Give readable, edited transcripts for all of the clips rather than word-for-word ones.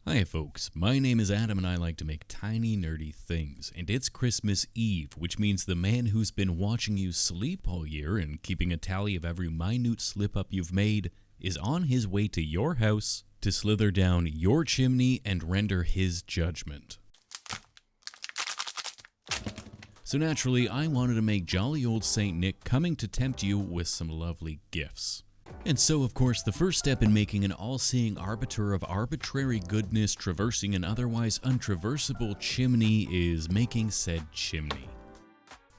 Hi folks, my name is Adam and I like to make tiny nerdy things, and it's Christmas Eve, which means the man who's been watching you sleep all year and keeping a tally of every minute slip-up you've made is on his way to your house to slither down your chimney and render his judgment. So naturally, I wanted to make jolly old Saint Nick coming to tempt you with some lovely gifts. And so, of course, the first step in making an all-seeing arbiter of arbitrary goodness traversing an otherwise untraversable chimney is making said chimney.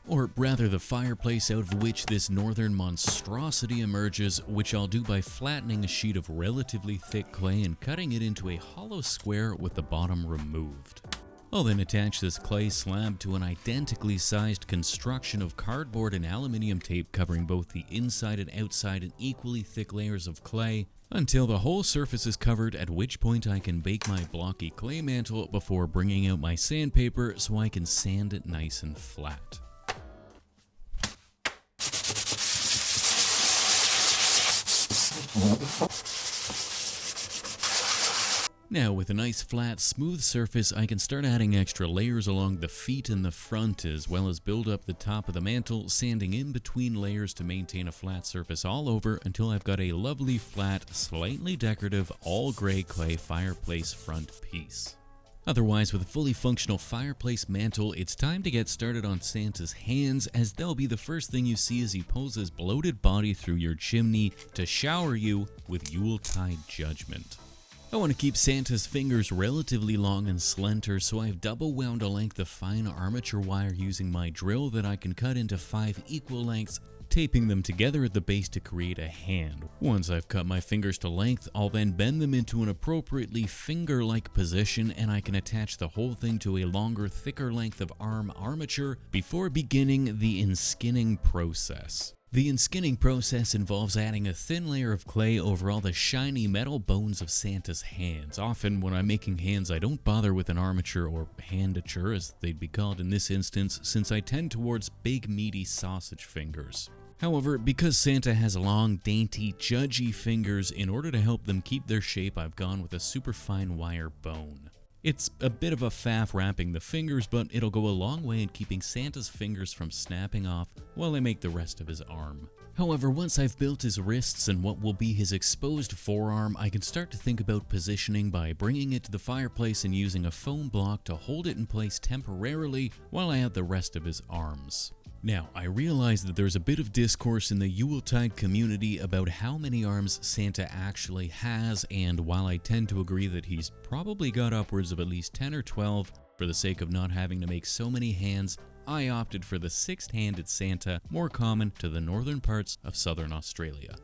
Or rather, the fireplace out of which this northern monstrosity emerges, which I'll do by flattening a sheet of relatively thick clay and cutting it into a hollow square with the bottom removed. I'll then attach this clay slab to an identically sized construction of cardboard and aluminium tape covering both the inside and outside in equally thick layers of clay until the whole surface is covered, at which point I can bake my blocky clay mantle before bringing out my sandpaper so I can sand it nice and flat. Now, with a nice flat, smooth surface, I can start adding extra layers along the feet and the front, as well as build up the top of the mantle, sanding in between layers to maintain a flat surface all over until I've got a lovely, flat, slightly decorative, all-gray clay fireplace front piece. Otherwise, with a fully functional fireplace mantle, it's time to get started on Santa's hands, as they'll be the first thing you see as he pulls his bloated body through your chimney to shower you with Yuletide judgment. I want to keep Santa's fingers relatively long and slender, so I've double wound a length of fine armature wire using my drill that I can cut into 5 equal lengths, taping them together at the base to create a hand. Once I've cut my fingers to length, I'll then bend them into an appropriately finger-like position, and I can attach the whole thing to a longer, thicker length of arm armature before beginning the inskinning process. The inskinning process involves adding a thin layer of clay over all the shiny metal bones of Santa's hands. Often, when I'm making hands, I don't bother with an armature or handature, as they'd be called in this instance, since I tend towards big, meaty sausage fingers. However, because Santa has long, dainty, judgy fingers, in order to help them keep their shape, I've gone with a superfine wire bone. It's a bit of a faff wrapping the fingers, but it'll go a long way in keeping Santa's fingers from snapping off while I make the rest of his arm. However, once I've built his wrists and what will be his exposed forearm, I can start to think about positioning by bringing it to the fireplace and using a foam block to hold it in place temporarily while I add the rest of his arms. Now, I realize that there's a bit of discourse in the Yuletide community about how many arms Santa actually has, and while I tend to agree that he's probably got upwards of at least 10 or 12, for the sake of not having to make so many hands, I opted for the 6-handed Santa, more common to the northern parts of southern Australia.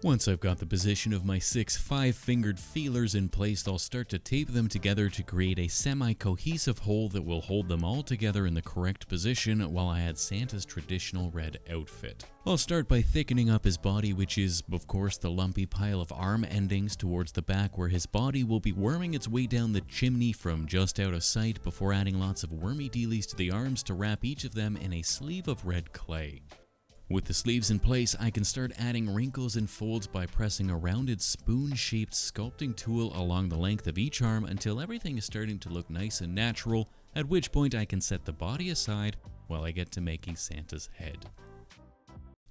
Once I've got the position of my 6 5-fingered feelers in place, I'll start to tape them together to create a semi-cohesive hole that will hold them all together in the correct position while I add Santa's traditional red outfit. I'll start by thickening up his body, which is, of course, the lumpy pile of arm endings towards the back, where his body will be worming its way down the chimney from just out of sight before adding lots of wormy dealies to the arms to wrap each of them in a sleeve of red clay. With the sleeves in place, I can start adding wrinkles and folds by pressing a rounded spoon-shaped sculpting tool along the length of each arm until everything is starting to look nice and natural, at which point I can set the body aside while I get to making Santa's head.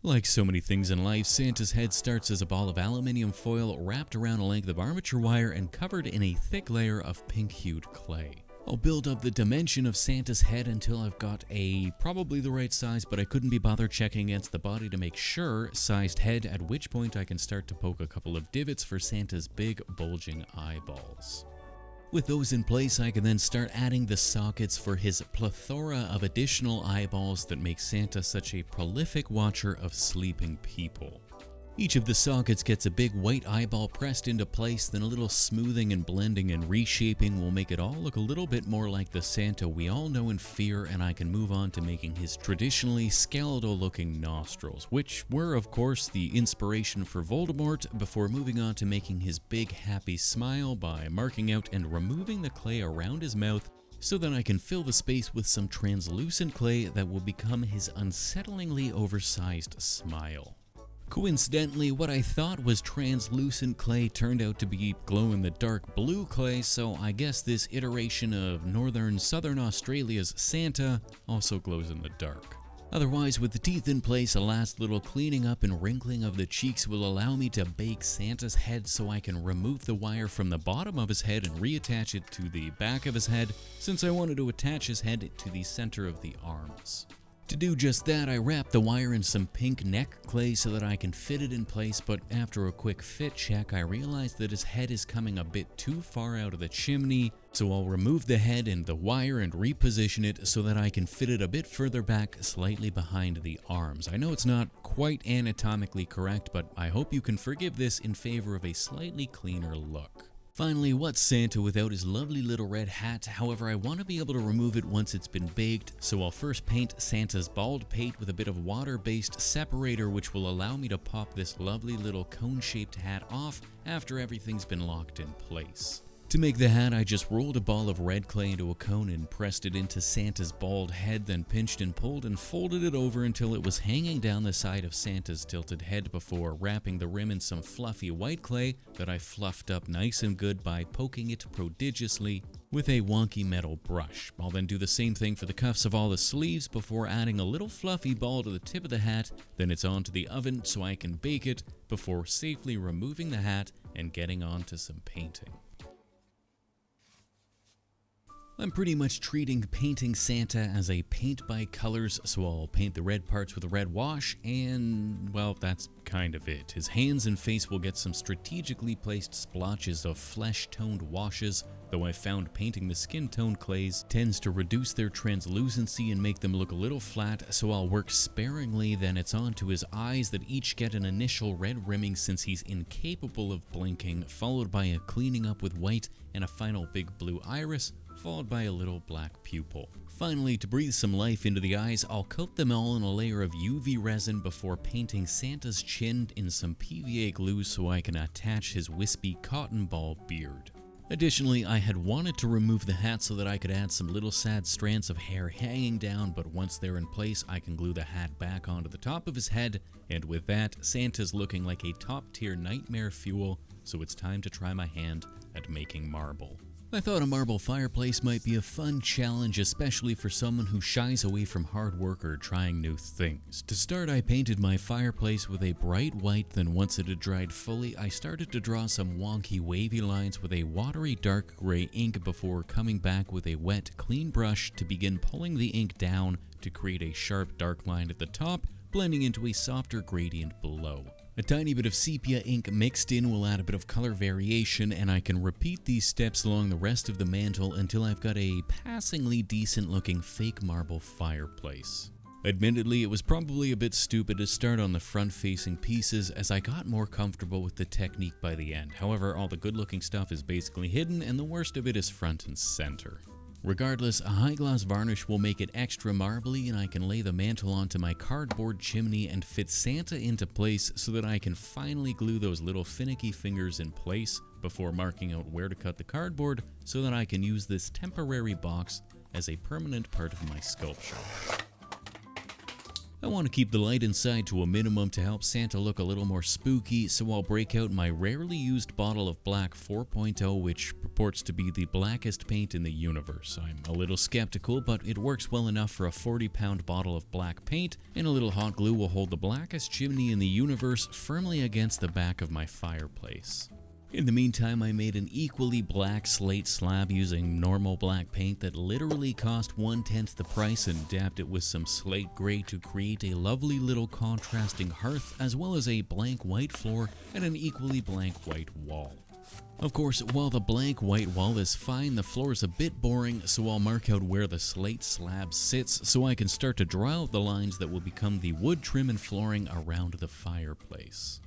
Like so many things in life, Santa's head starts as a ball of aluminium foil wrapped around a length of armature wire and covered in a thick layer of pink-hued clay. I'll build up the dimension of Santa's head until I've got a probably the right size, but I couldn't be bothered checking against the body to make sure, sized head, at which point I can start to poke a couple of divots for Santa's big bulging eyeballs. With those in place, I can then start adding the sockets for his plethora of additional eyeballs that make Santa such a prolific watcher of sleeping people. Each of the sockets gets a big white eyeball pressed into place, then a little smoothing and blending and reshaping will make it all look a little bit more like the Santa we all know and fear, and I can move on to making his traditionally skeletal looking nostrils, which were of course the inspiration for Voldemort, before moving on to making his big happy smile by marking out and removing the clay around his mouth so that I can fill the space with some translucent clay that will become his unsettlingly oversized smile. Coincidentally, what I thought was translucent clay turned out to be glow-in-the-dark blue clay, so I guess this iteration of southern Australia's Santa also glows in the dark. Otherwise, with the teeth in place, a last little cleaning up and wrinkling of the cheeks will allow me to bake Santa's head so I can remove the wire from the bottom of his head and reattach it to the back of his head, since I wanted to attach his head to the center of the arms. To do just that, I wrapped the wire in some pink neck clay so that I can fit it in place, but after a quick fit check, I realized that his head is coming a bit too far out of the chimney, so I'll remove the head and the wire and reposition it so that I can fit it a bit further back, slightly behind the arms. I know it's not quite anatomically correct, but I hope you can forgive this in favor of a slightly cleaner look. Finally, what's Santa without his lovely little red hat? However, I want to be able to remove it once it's been baked, so I'll first paint Santa's bald pate with a bit of water-based separator, which will allow me to pop this lovely little cone-shaped hat off after everything's been locked in place. To make the hat, I just rolled a ball of red clay into a cone and pressed it into Santa's bald head, then pinched and pulled and folded it over until it was hanging down the side of Santa's tilted head before wrapping the rim in some fluffy white clay that I fluffed up nice and good by poking it prodigiously with a wonky metal brush. I'll then do the same thing for the cuffs of all the sleeves before adding a little fluffy ball to the tip of the hat, then it's on to the oven so I can bake it before safely removing the hat and getting on to some painting. I'm pretty much treating painting Santa as a paint by colors, so I'll paint the red parts with a red wash, and, well, that's kind of it. His hands and face will get some strategically placed splotches of flesh-toned washes, though I found painting the skin-tone clays tends to reduce their translucency and make them look a little flat, so I'll work sparingly. Then it's on to his eyes that each get an initial red rimming since he's incapable of blinking, followed by a cleaning up with white and a final big blue iris, followed by a little black pupil. Finally, to breathe some life into the eyes, I'll coat them all in a layer of UV resin before painting Santa's chin in some PVA glue so I can attach his wispy cotton ball beard. Additionally, I had wanted to remove the hat so that I could add some little sad strands of hair hanging down, but once they're in place, I can glue the hat back onto the top of his head, and with that, Santa's looking like a top-tier nightmare fuel, so it's time to try my hand at making marble. I thought a marble fireplace might be a fun challenge, especially for someone who shies away from hard work or trying new things. To start, I painted my fireplace with a bright white, then once it had dried fully, I started to draw some wonky wavy lines with a watery dark gray ink before coming back with a wet, clean brush to begin pulling the ink down to create a sharp dark line at the top, blending into a softer gradient below. A tiny bit of sepia ink mixed in will add a bit of color variation, and I can repeat these steps along the rest of the mantle until I've got a passingly decent looking fake marble fireplace. Admittedly, it was probably a bit stupid to start on the front-facing pieces as I got more comfortable with the technique by the end. However, all the good-looking stuff is basically hidden, and the worst of it is front and center. Regardless, a high-gloss varnish will make it extra marbly, and I can lay the mantle onto my cardboard chimney and fit Santa into place so that I can finally glue those little finicky fingers in place before marking out where to cut the cardboard so that I can use this temporary box as a permanent part of my sculpture. I want to keep the light inside to a minimum to help Santa look a little more spooky, so I'll break out my rarely used bottle of black 4.0, which purports to be the blackest paint in the universe. I'm a little skeptical, but it works well enough for a 40-pound bottle of black paint, and a little hot glue will hold the blackest chimney in the universe firmly against the back of my fireplace. In the meantime, I made an equally black slate slab using normal black paint that literally cost 1/10 the price and dabbed it with some slate gray to create a lovely little contrasting hearth, as well as a blank white floor and an equally blank white wall. Of course, while the blank white wall is fine, the floor is a bit boring, so I'll mark out where the slate slab sits so I can start to draw out the lines that will become the wood trim and flooring around the fireplace.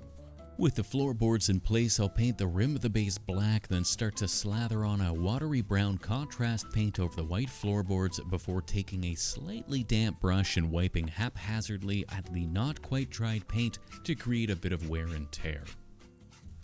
With the floorboards in place, I'll paint the rim of the base black, then start to slather on a watery brown contrast paint over the white floorboards before taking a slightly damp brush and wiping haphazardly at the not quite dried paint to create a bit of wear and tear.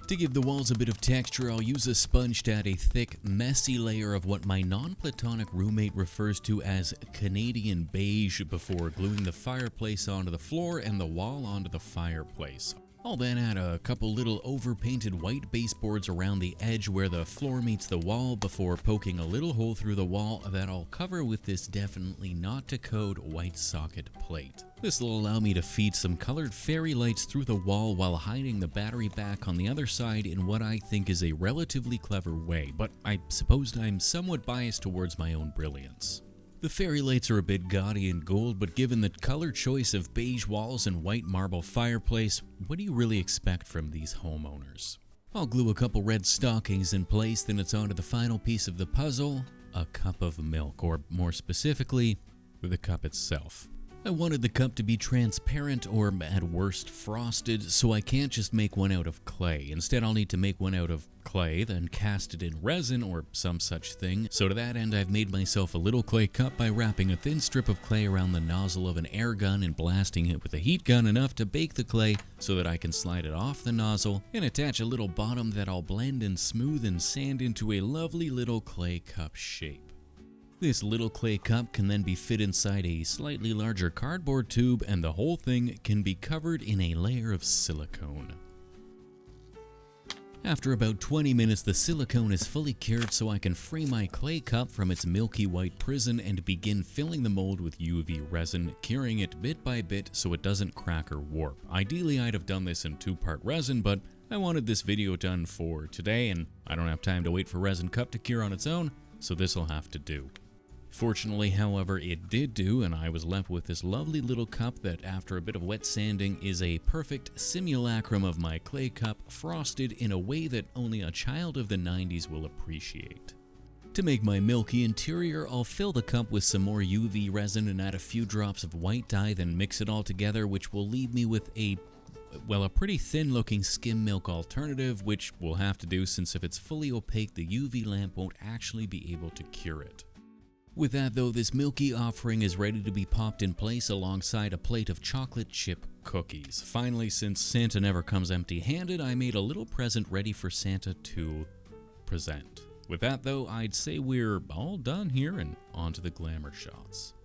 To give the walls a bit of texture, I'll use a sponge to add a thick, messy layer of what my non-platonic roommate refers to as Canadian beige before gluing the fireplace onto the floor and the wall onto the fireplace. I'll then add a couple little overpainted white baseboards around the edge where the floor meets the wall before poking a little hole through the wall that I'll cover with this definitely not to code white socket plate. This will allow me to feed some colored fairy lights through the wall while hiding the battery back on the other side in what I think is a relatively clever way, but I suppose I'm somewhat biased towards my own brilliance. The fairy lights are a bit gaudy in gold, but given the color choice of beige walls and white marble fireplace, what do you really expect from these homeowners? I'll glue a couple red stockings in place, then it's on to the final piece of the puzzle, a cup of milk, or more specifically, the cup itself. I wanted the cup to be transparent or at worst frosted, so I can't just make one out of clay. Instead, I'll need to make one out of clay, then cast it in resin or some such thing. So to that end, I've made myself a little clay cup by wrapping a thin strip of clay around the nozzle of an air gun and blasting it with a heat gun enough to bake the clay so that I can slide it off the nozzle and attach a little bottom that I'll blend and smooth and sand into a lovely little clay cup shape. This little clay cup can then be fit inside a slightly larger cardboard tube, and the whole thing can be covered in a layer of silicone. After about 20 minutes, the silicone is fully cured, so I can free my clay cup from its milky white prison and begin filling the mold with UV resin, curing it bit by bit so it doesn't crack or warp. Ideally, I'd have done this in 2-part resin, but I wanted this video done for today, and I don't have time to wait for resin cup to cure on its own, so this'll have to do. Fortunately, however, it did do, and I was left with this lovely little cup that, after a bit of wet sanding, is a perfect simulacrum of my clay cup, frosted in a way that only a child of the 90s will appreciate. To make my milky interior, I'll fill the cup with some more UV resin and add a few drops of white dye, then mix it all together, which will leave me with a pretty thin-looking skim milk alternative, which we'll have to do since if it's fully opaque, the UV lamp won't actually be able to cure it. With that though, this milky offering is ready to be popped in place alongside a plate of chocolate chip cookies. Finally, since Santa never comes empty-handed, I made a little present ready for Santa to present. With that though, I'd say we're all done here and on to the glamour shots.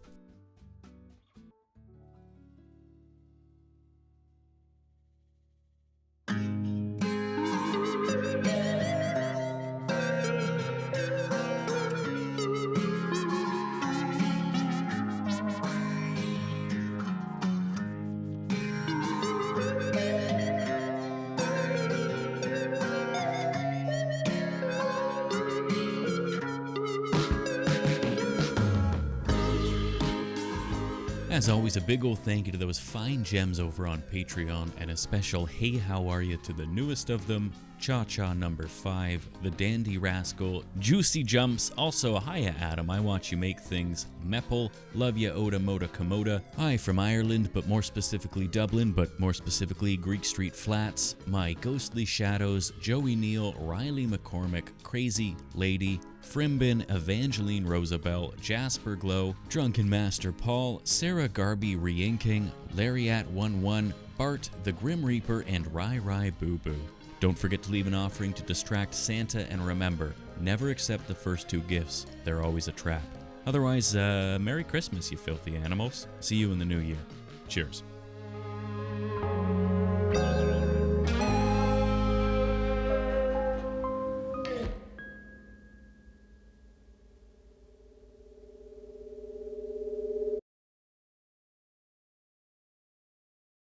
As always, a big ol' thank you to those fine gems over on Patreon, and a special hey how are you to the newest of them, Cha-Cha number 5, the Dandy Rascal, Juicy Jumps, also hiya Adam, I watch you make things, Meppel, love ya Oda Moda Komoda, I from Ireland, but more specifically Dublin, but more specifically Greek Street Flats, my Ghostly Shadows, Joey Neal, Riley McCormick, Crazy Lady, Frimbin, Evangeline Rosabelle, Jasper Glow, Drunken Master Paul, Sarah Garby Re-inking, Lariat11, Bart, the Grim Reaper, and Rai Rai Boo Boo. Don't forget to leave an offering to distract Santa, and remember, never accept the first 2 gifts. They're always a trap. Otherwise, Merry Christmas, you filthy animals. See you in the new year. Cheers.